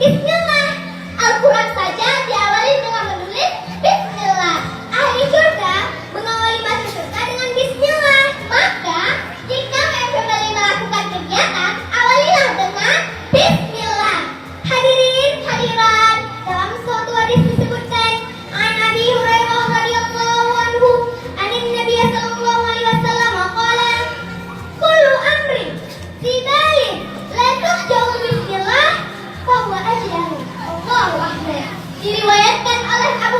Bismillah. Al-Quran saja diawali dengan menulis Bismillah. Ahli surga mengawali masuk surga dengan Bismillah. Maka jika kembali melakukan kegiatan, awalilah dengan Bismillah. Hadirin hadirat, dalam suatu hadis disebutkan an Abi Hurairah radhiyallahu anhu anin Nabi sallallahu alaihi wasallam qala kullu amrin sibalin la tuhjau bismillah fa huwa ajlahu. Allahu akbar. Diriwayatkan oleh Abu